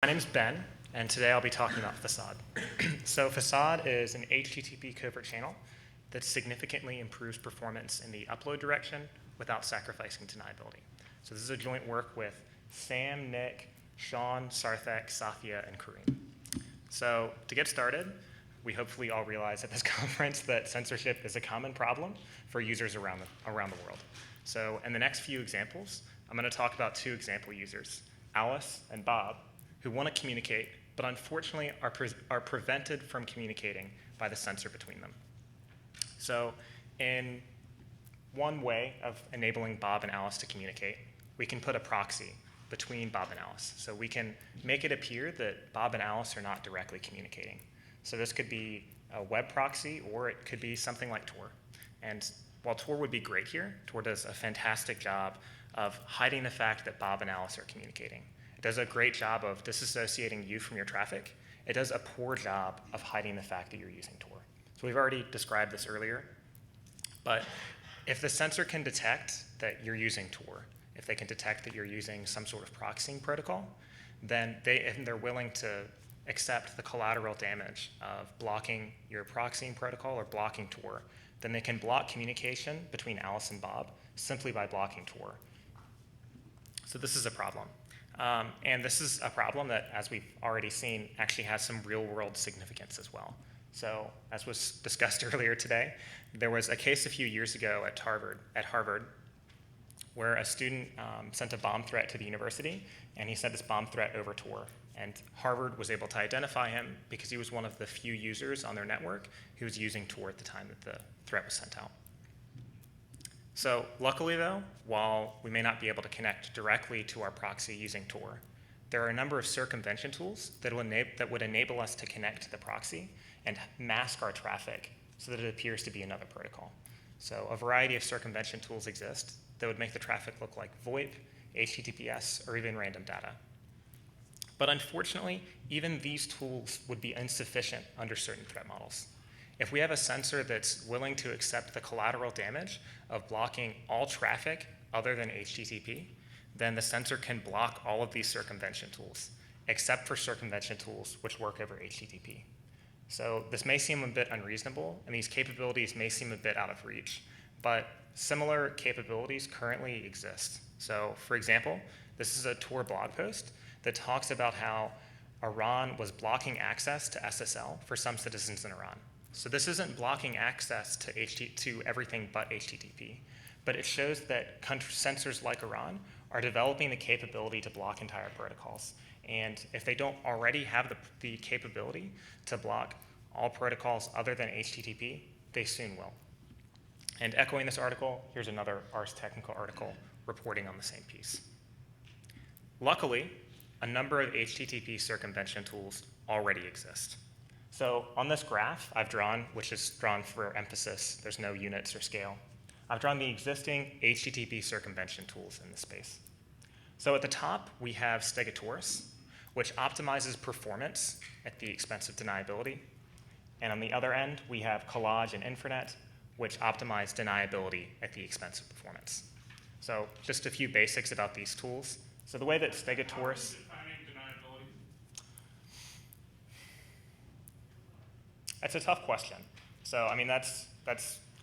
My name is Ben, and today I'll be talking about Facade. So Facade is an HTTP covert channel that significantly improves performance in the upload direction without sacrificing deniability. So this is a joint work with Sam, Nick, Sean, Sarthak, Sathya, and Karim. So to get started, we hopefully all realize at this conference that censorship is a common problem for users around the world. So in the next few examples, I'm going to talk about two example users, Alice and Bob, who want to communicate, but unfortunately are prevented from communicating by the censor between them. So in one way of enabling Bob and Alice to communicate, we can put a proxy between Bob and Alice. So we can make it appear that Bob and Alice are not directly communicating. So this could be a web proxy, or it could be something like Tor. And while Tor would be great here, Tor does a fantastic job of hiding the fact that Bob and Alice are communicating. It does a great job of disassociating you from your traffic. It does a poor job of hiding the fact that you're using Tor. So we've already described this earlier, but if the censor can detect that you're using Tor, if they can detect that you're using some sort of proxying protocol, then they're willing to accept the collateral damage of blocking your proxying protocol or blocking Tor, then they can block communication between Alice and Bob simply by blocking Tor. So this is a problem. And this is a problem that, as we've already seen, actually has some real-world significance as well. So as was discussed earlier today, there was a case a few years ago at Harvard where a student sent a bomb threat to the university, and he sent this bomb threat over Tor. And Harvard was able to identify him because he was one of the few users on their network who was using Tor at the time that the threat was sent out. So luckily, though, while we may not be able to connect directly to our proxy using Tor, there are a number of circumvention tools that would enable us to connect to the proxy and mask our traffic so that it appears to be another protocol. So a variety of circumvention tools exist that would make the traffic look like VoIP, HTTPS, or even random data. But unfortunately, even these tools would be insufficient under certain threat models. If we have a censor that's willing to accept the collateral damage of blocking all traffic other than HTTP, then the censor can block all of these circumvention tools, except for circumvention tools which work over HTTP. So this may seem a bit unreasonable, and these capabilities may seem a bit out of reach, but similar capabilities currently exist. So for example, this is a Tor blog post that talks about how Iran was blocking access to SSL for some citizens in Iran. So this isn't blocking access to everything but HTTP, but it shows that censors like Iran are developing the capability to block entire protocols. And if they don't already have the capability to block all protocols other than HTTP, they soon will. And echoing this article, here's another Ars Technica article reporting on the same piece. Luckily, a number of HTTP circumvention tools already exist. So on this graph I've drawn, which is drawn for emphasis, there's no units or scale, I've drawn the existing HTTP circumvention tools in this space. So at the top, we have StegoTorus, which optimizes performance at the expense of deniability. And on the other end, we have Collage and Infranet, which optimize deniability at the expense of performance. So just a few basics about these tools. So the way that StegoTorus... That's a tough question. So, I mean, that's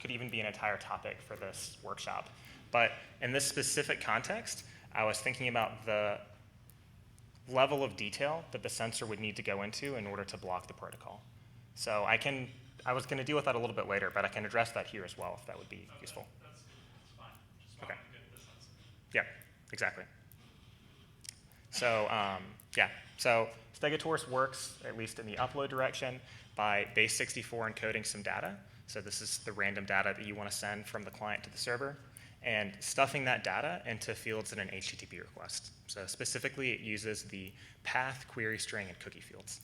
could even be an entire topic for this workshop. But in this specific context, I was thinking about the level of detail that the censor would need to go into in order to block the protocol. So I was going to deal with that a little bit later, but I can address that here as well if that would be useful. That's fine. Just okay. To get the censor. Yeah, exactly. So, So StegoTorus works, at least in the upload direction, by base64 encoding some data. So this is the random data that you want to send from the client to the server, and stuffing that data into fields in an HTTP request. So specifically, it uses the path, query string, and cookie fields.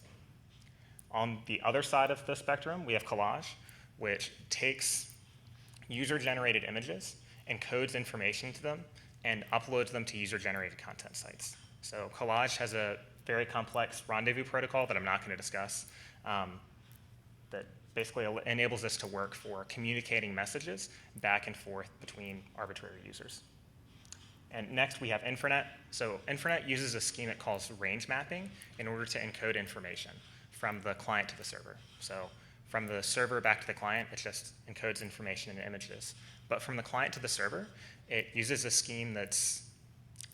On the other side of the spectrum, we have Collage, which takes user-generated images, encodes information to them, and uploads them to user-generated content sites. So Collage has a very complex rendezvous protocol that I'm not going to discuss that basically enables this to work for communicating messages back and forth between arbitrary users. And next we have Infranet. So Infranet uses a scheme it calls range mapping in order to encode information from the client to the server. So from the server back to the client, it just encodes information in images. But from the client to the server, it uses a scheme that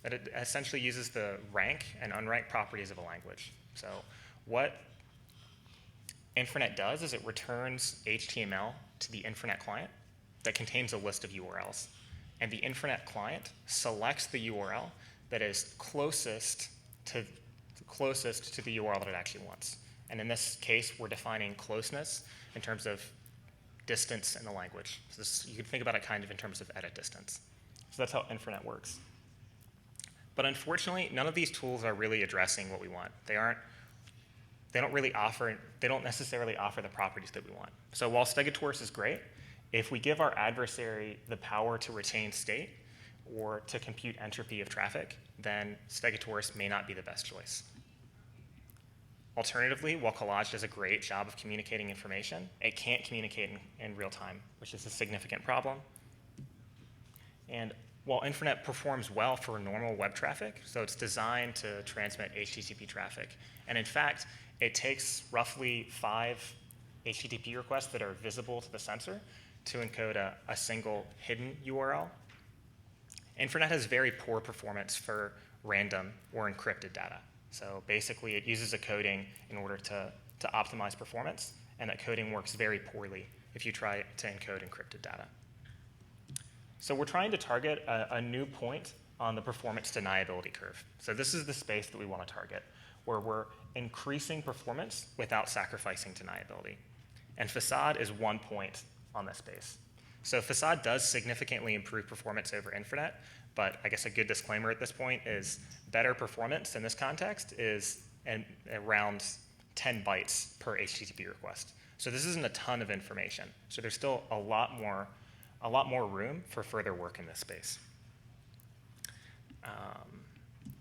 it essentially uses the rank and unranked properties of a language. So what Infranet does is it returns HTML to the Infranet client that contains a list of URLs. And the Infranet client selects the URL that is closest to the URL that it actually wants. And in this case, we're defining closeness in terms of distance in the language. So you can think about it kind of in terms of edit distance. So that's how Infranet works. But unfortunately, none of these tools are really addressing what we want. They don't necessarily offer the properties that we want. So while StegoTorus is great, if we give our adversary the power to retain state or to compute entropy of traffic, then StegoTorus may not be the best choice. Alternatively, while Collage does a great job of communicating information, it can't communicate in real time, which is a significant problem. And while Infranet performs well for normal web traffic, so it's designed to transmit HTTP traffic, and in fact, it takes roughly 5 HTTP requests that are visible to the sensor to encode a single hidden URL. Infranet has very poor performance for random or encrypted data. So basically, it uses a coding in order to optimize performance, and that coding works very poorly if you try to encode encrypted data. So we're trying to target a new point on the performance deniability curve. So this is the space that we want to target, where we're increasing performance without sacrificing deniability. And Facade is one point on this space. So Facade does significantly improve performance over Infranet, but I guess a good disclaimer at this point is better performance in this context is around 10 bytes per HTTP request. So this isn't a ton of information. So there's still a lot more room for further work in this space.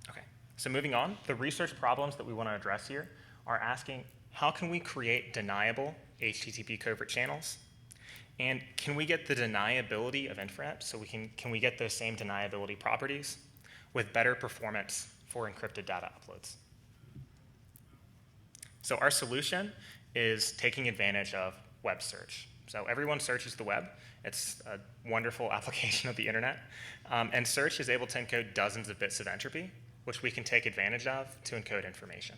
Okay, so moving on, the research problems that we want to address here are asking, how can we create deniable HTTP covert channels? And can we get the deniability of Infranet? So can we get those same deniability properties with better performance for encrypted data uploads? So our solution is taking advantage of web search. So everyone searches the web. It's a wonderful application of the internet. And search is able to encode dozens of bits of entropy, which we can take advantage of to encode information.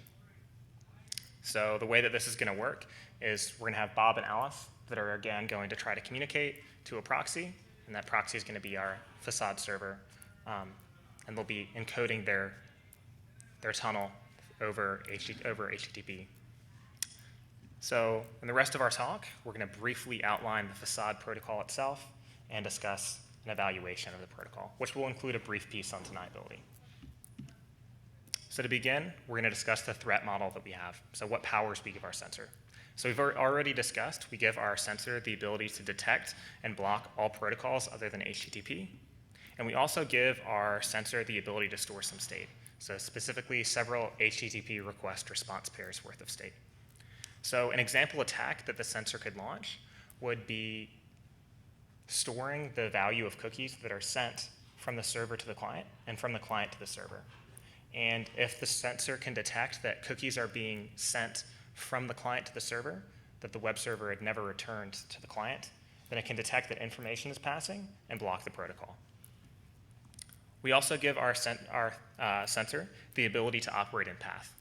So the way that this is going to work is we're going to have Bob and Alice that are, again, going to try to communicate to a proxy, and that proxy is going to be our Facade server, and they'll be encoding their tunnel over HTTP. So in the rest of our talk, we're going to briefly outline the Facade protocol itself and discuss an evaluation of the protocol, which will include a brief piece on deniability. So to begin, we're going to discuss the threat model that we have, so what powers we give our sensor. So we've already discussed, we give our sensor the ability to detect and block all protocols other than HTTP. And we also give our sensor the ability to store some state. So specifically, several HTTP request response pairs worth of state. So an example attack that the sensor could launch would be storing the value of cookies that are sent from the server to the client and from the client to the server. And if the sensor can detect that cookies are being sent from the client to the server, that the web server had never returned to the client, then it can detect that information is passing and block the protocol. We also give our sensor the ability to operate in path,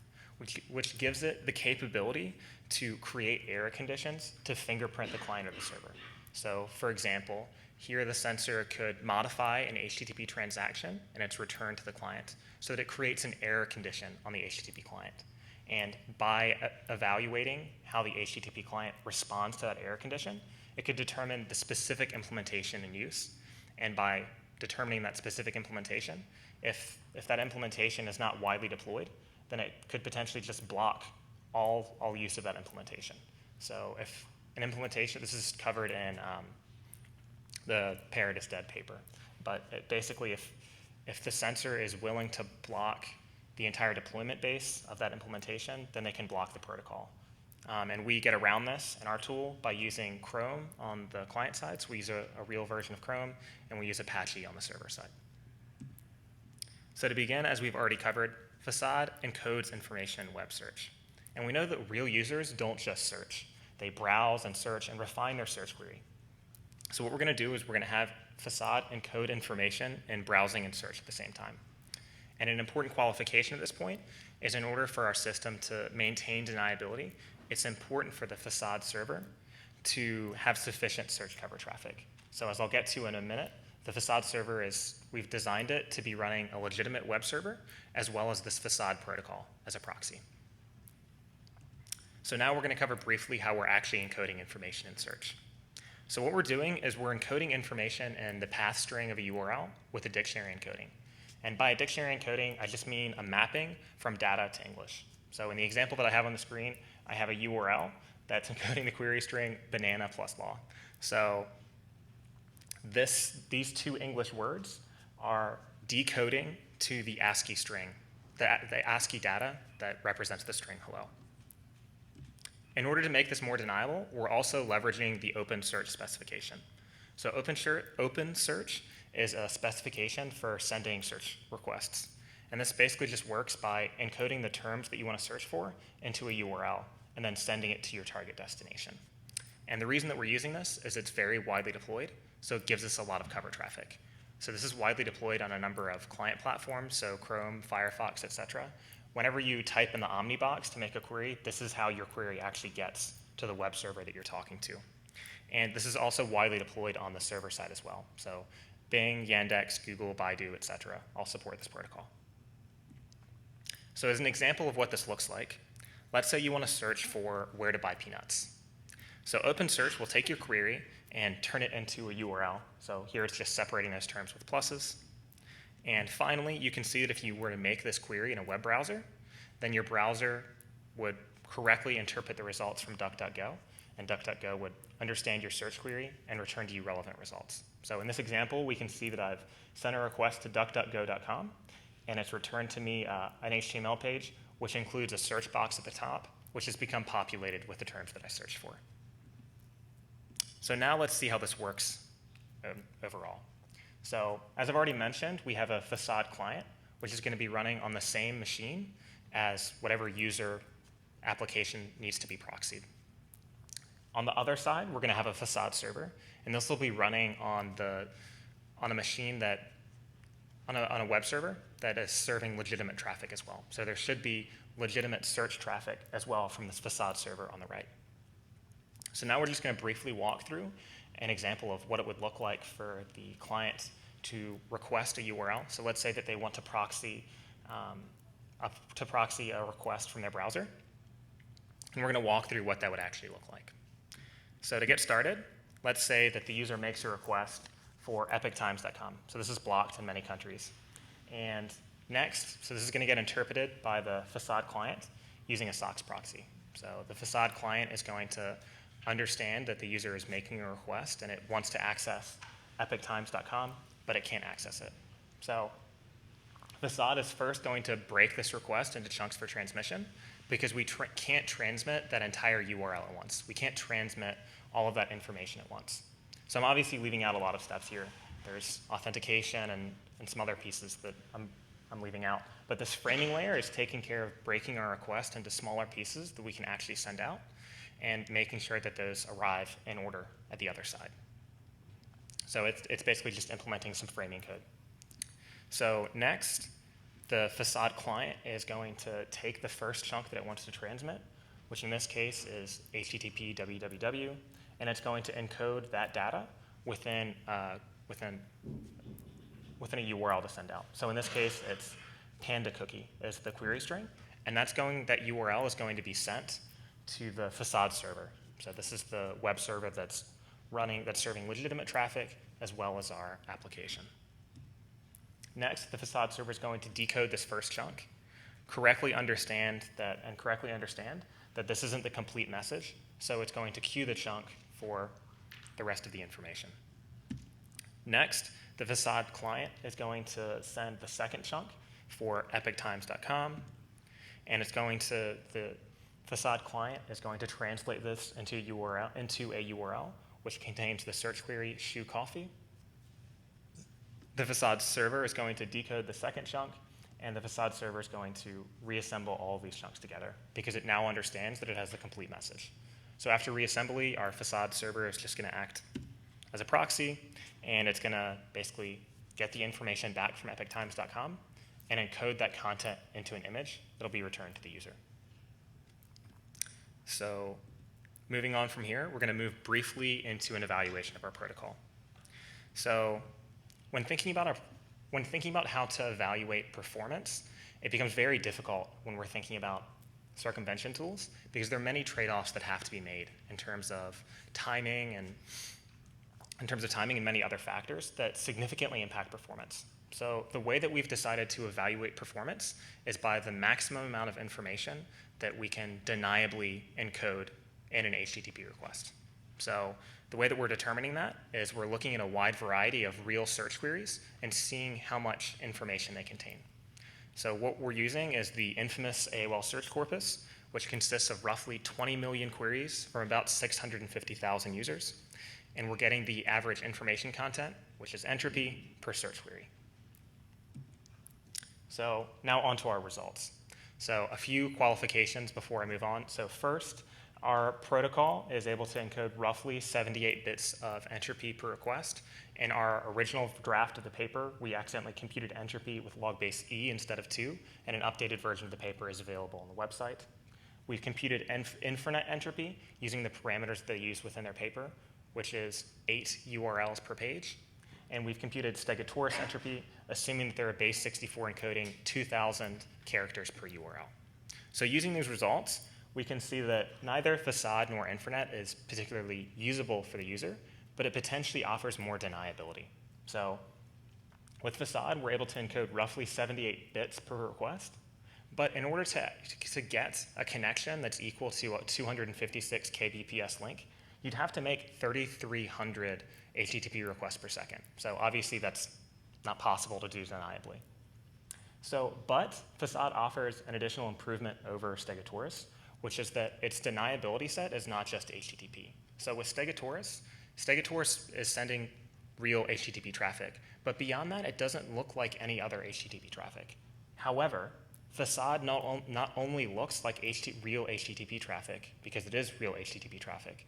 which gives it the capability to create error conditions to fingerprint the client or the server. So for example, here the sensor could modify an HTTP transaction and it's returned to the client so that it creates an error condition on the HTTP client. And by evaluating how the HTTP client responds to that error condition, it could determine the specific implementation in use. And by determining that specific implementation, if that implementation is not widely deployed, then it could potentially just block all use of that implementation. So if an implementation, this is covered in the Parrot is Dead paper, but basically if the sensor is willing to block the entire deployment base of that implementation, then they can block the protocol. And we get around this in our tool by using Chrome on the client side. So we use a real version of Chrome, and we use Apache on the server side. So to begin, as we've already covered, Facade encodes information in web search. And we know that real users don't just search. They browse and search and refine their search query. So what we're going to do is we're going to have Facade encode information in browsing and search at the same time. And an important qualification at this point is in order for our system to maintain deniability, it's important for the Facade server to have sufficient search cover traffic. So as I'll get to in a minute, the Facade server we've designed it to be running a legitimate web server as well as this Facade protocol as a proxy. So now we're going to cover briefly how we're actually encoding information in search. So what we're doing is we're encoding information in the path string of a URL with a dictionary encoding. And by a dictionary encoding, I just mean a mapping from data to English. So in the example that I have on the screen, I have a URL that's encoding the query string banana plus law. So these two English words are decoding to the ASCII string, the ASCII data that represents the string hello. In order to make this more deniable, we're also leveraging the open search specification. So open search is a specification for sending search requests. And this basically just works by encoding the terms that you want to search for into a URL and then sending it to your target destination. And the reason that we're using this is it's very widely deployed, so it gives us a lot of cover traffic. So this is widely deployed on a number of client platforms, so Chrome, Firefox, etc. Whenever you type in the Omnibox to make a query, this is how your query actually gets to the web server that you're talking to. And this is also widely deployed on the server side as well. So Bing, Yandex, Google, Baidu, etc. all support this protocol. So as an example of what this looks like, let's say you want to search for where to buy peanuts. So open search will take your query and turn it into a URL. So here it's just separating those terms with pluses. And finally, you can see that if you were to make this query in a web browser, then your browser would correctly interpret the results from DuckDuckGo, and DuckDuckGo would understand your search query and return to you relevant results. So in this example, we can see that I've sent a request to duckduckgo.com, and it's returned to me an HTML page, which includes a search box at the top, which has become populated with the terms that I searched for. So now let's see how this works overall. So as I've already mentioned, we have a Facade client, which is going to be running on the same machine as whatever user application needs to be proxied. On the other side, we're going to have a Facade server, and this will be running on a machine that, on a web server that is serving legitimate traffic as well. So there should be legitimate search traffic as well from this Facade server on the right. So now we're just going to briefly walk through an example of what it would look like for the client to request a URL. So let's say that they want to proxy a request from their browser. And we're going to walk through what that would actually look like. So to get started, let's say that the user makes a request for epictimes.com. So this is blocked in many countries. And next, so this is going to get interpreted by the Facade client using a SOX proxy. So the Facade client is going to understand that the user is making a request and it wants to access epictimes.com, but it can't access it. So Facade is first going to break this request into chunks for transmission because we can't transmit that entire URL at once. We can't transmit all of that information at once. So I'm obviously leaving out a lot of steps here. There's authentication and some other pieces that I'm leaving out. But this framing layer is taking care of breaking our request into smaller pieces that we can actually send out and making sure that those arrive in order at the other side. So it's basically just implementing some framing code. So next, the Facade client is going to take the first chunk that it wants to transmit, which in this case is HTTP www, and it's going to encode that data within a URL to send out. So in this case, it's panda cookie is the query string, and that URL is going to be sent to the Facade server. So this is the web server that's serving legitimate traffic as well as our application. Next, the Facade server is going to decode this first chunk, correctly understand that this isn't the complete message, so it's going to queue the chunk for the rest of the information. Next, the Facade client is going to send the second chunk for epictimes.com, and the Facade client is going to translate this into a URL which contains the search query shoe coffee. The Facade server is going to decode the second chunk and the Facade server is going to reassemble all of these chunks together because it now understands that it has the complete message. So after reassembly, our Facade server is just going to act as a proxy, and it's going to basically get the information back from epictimes.com and encode that content into an image that'll be returned to the user. So moving on from here, we're going to move briefly into an evaluation of our protocol. So when thinking about how to evaluate performance, it becomes very difficult when we're thinking about circumvention tools because there are many trade-offs that have to be made in terms of timing and many other factors that significantly impact performance. So the way that we've decided to evaluate performance is by the maximum amount of information that we can deniably encode in an HTTP request. So the way that we're determining that is we're looking at a wide variety of real search queries and seeing how much information they contain. So what we're using is the infamous AOL search corpus, which consists of roughly 20 million queries from about 650,000 users. And we're getting the average information content, which is entropy, per search query. So now on to our results. So a few qualifications before I move on. So first, our protocol is able to encode roughly 78 bits of entropy per request. In our original draft of the paper, we accidentally computed entropy with log base E instead of 2, and an updated version of the paper is available on the website. We've computed Infranet entropy using the parameters they use within their paper, which is 8 URLs per page. And we've computed StegoTorus entropy, assuming that they're a base 64 encoding 2,000 characters per URL. So using these results, we can see that neither Facade nor Infranet is particularly usable for the user, but it potentially offers more deniability. So with Facade, we're able to encode roughly 78 bits per request. But in order to get a connection that's equal to a 256 kbps link, you'd have to make 3,300 HTTP requests per second. So obviously that's not possible to do deniably. But Facade offers an additional improvement over StegoTorus, which is that its deniability set is not just HTTP. So with StegoTorus, StegoTorus is sending real HTTP traffic, but beyond that, it doesn't look like any other HTTP traffic. However, Facade not only looks like real HTTP traffic, because it is real HTTP traffic,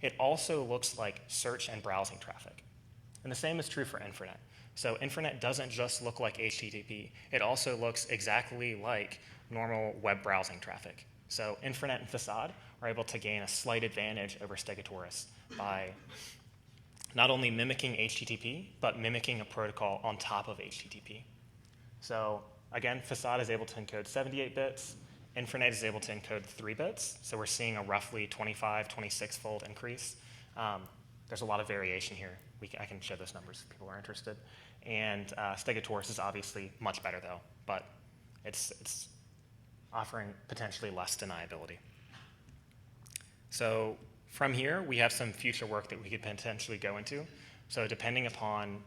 it also looks like search and browsing traffic. And the same is true for Infranet. So Infranet doesn't just look like HTTP, it also looks exactly like normal web browsing traffic. So Infranet and Facade are able to gain a slight advantage over StegoTorus by not only mimicking HTTP, but mimicking a protocol on top of HTTP. So again, Facade is able to encode 78 bits. Infranet is able to encode 3 bits. So we're seeing a roughly 25, 26-fold increase. There's a lot of variation here. I can show those numbers if people are interested. And StegoTorus is obviously much better, though, but it's offering potentially less deniability. So from here, we have some future work that we could potentially go into. So depending upon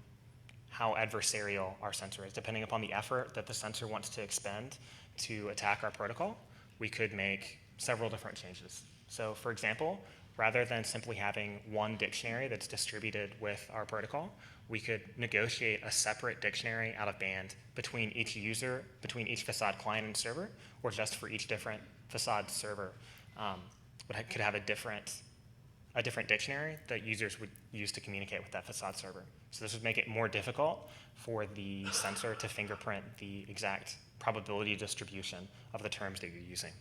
how adversarial our sensor is, depending upon the effort that the sensor wants to expend to attack our protocol, we could make several different changes. So for example, rather than simply having one dictionary that's distributed with our protocol, we could negotiate a separate dictionary out of band between each user, between each Facade client and server, or just for each different Facade server could have a different dictionary that users would use to communicate with that Facade server. So this would make it more difficult for the sensor to fingerprint the exact probability distribution of the terms that you're using.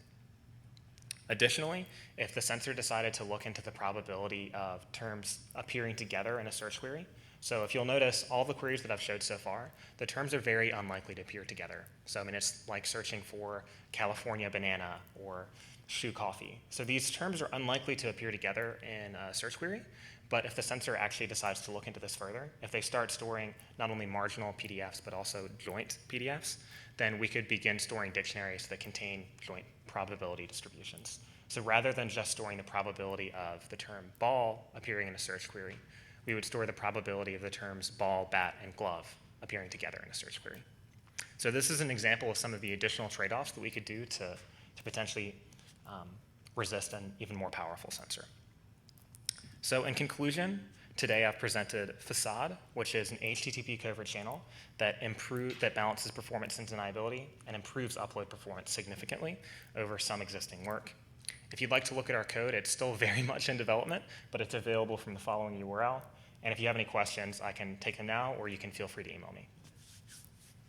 Additionally, if the sensor decided to look into the probability of terms appearing together in a search query, so if you'll notice, all the queries that I've showed so far, the terms are very unlikely to appear together. So I mean, it's like searching for California banana or shoe coffee. So these terms are unlikely to appear together in a search query, but if the sensor actually decides to look into this further, if they start storing not only marginal PDFs, but also joint PDFs, then we could begin storing dictionaries that contain joint probability distributions. So rather than just storing the probability of the term ball appearing in a search query, we would store the probability of the terms ball, bat, and glove appearing together in a search query. So this is an example of some of the additional trade-offs that we could do to potentially resist an even more powerful sensor. So in conclusion, Today I've presented Facade, which is an HTTP covert channel that balances performance and deniability and improves upload performance significantly over some existing work. If you'd like to look at our code, it's still very much in development, but it's available from the following URL. And if you have any questions, I can take them now, or you can feel free to email me.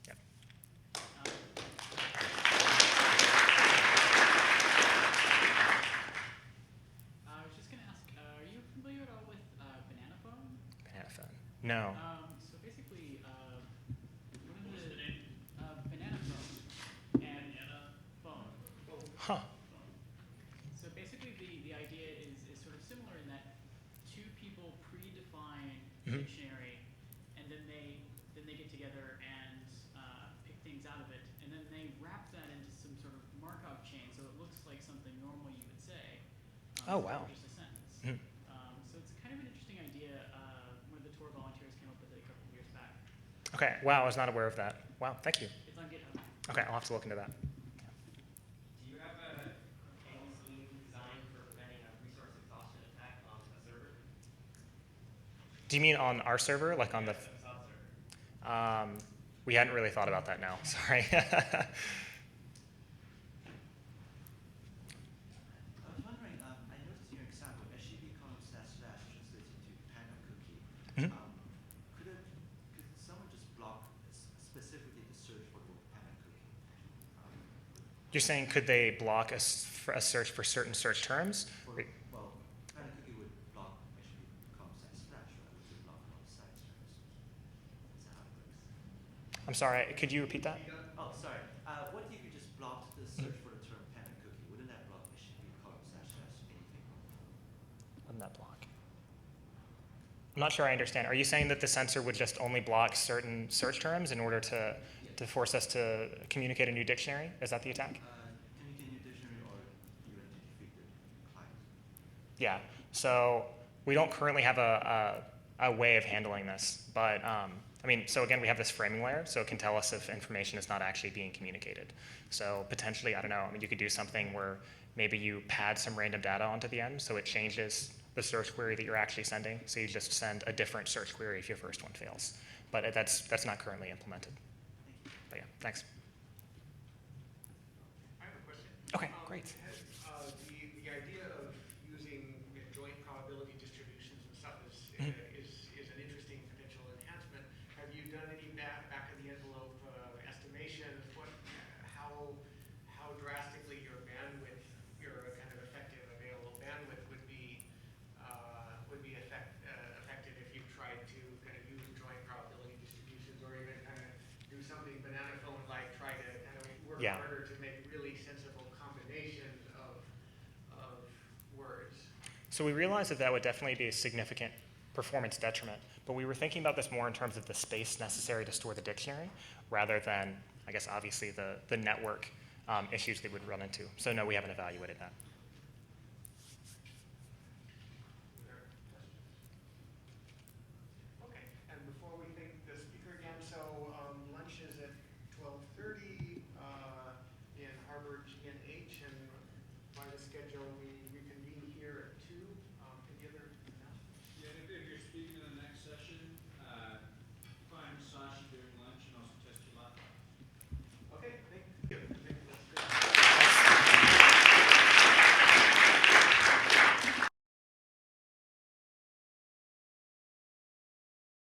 Yep. I was just going to ask, are you familiar at all with Banana Phone? Banana Phone. No. So basically, one of the Banana Phone and Phone. Huh. So basically, the idea is sort of similar in that two people predefine a dictionary, and then they get together and pick things out of it, and then they wrap that into some sort of Markov chain, so it looks like something normal you would say. Oh, wow. Just a sentence. Mhm. So it's kind of an interesting idea. One of the Tor volunteers came up with it a couple of years back. Okay. Wow, I was not aware of that. Wow, thank you. It's on GitHub. Okay, I'll have to look into that. Do you have a cable scheme designed for preventing a resource exhaustion attack on a server? Do you mean on our server, like on the? Facade server. We hadn't really thought about that now. Sorry. I was wondering, I noticed your example, HTTP column / translates into panda cookie. Mhm. Could someone just block specifically the search for the panda cookie? You're saying could they block a search for certain search terms? Well, panda cookie would block HTTP column / right? Which would block all the sites, right? That's how it works. I'm sorry, could you repeat that? Oh, sorry. What if you just blocked the search for the term panda cookie? Wouldn't that block HTTP column / anything? Wouldn't that block? I'm not sure I understand. Are you saying that the censor would just only block certain search terms in order to force us to communicate a new dictionary? Is that the attack? Communicate new dictionary or even defeat the client? Yeah. So we don't currently have a way of handling this, but I mean, so again, we have this framing layer, so it can tell us if information is not actually being communicated. So potentially, I don't know, I mean, you could do something where maybe you pad some random data onto the end, so it changes the search query that you're actually sending. So you just send a different search query if your first one fails. But that's not currently implemented. But yeah, thanks. I have a question. Okay, great. The idea of using joint probability distributions and stuff is an interesting potential enhancement. Have you done any back of the envelope estimations? How drastically your bandwidth, your kind of effective available bandwidth would be affected if you tried to kind of use joint probability distributions, or even kind of do something banana phone like, try to kind of work Yeah. harder to make really sensible combinations of words. So we realized that would definitely be a significant performance detriment, but we were thinking about this more in terms of the space necessary to store the dictionary rather than, I guess, obviously the network issues they would run into. So no, we haven't evaluated that.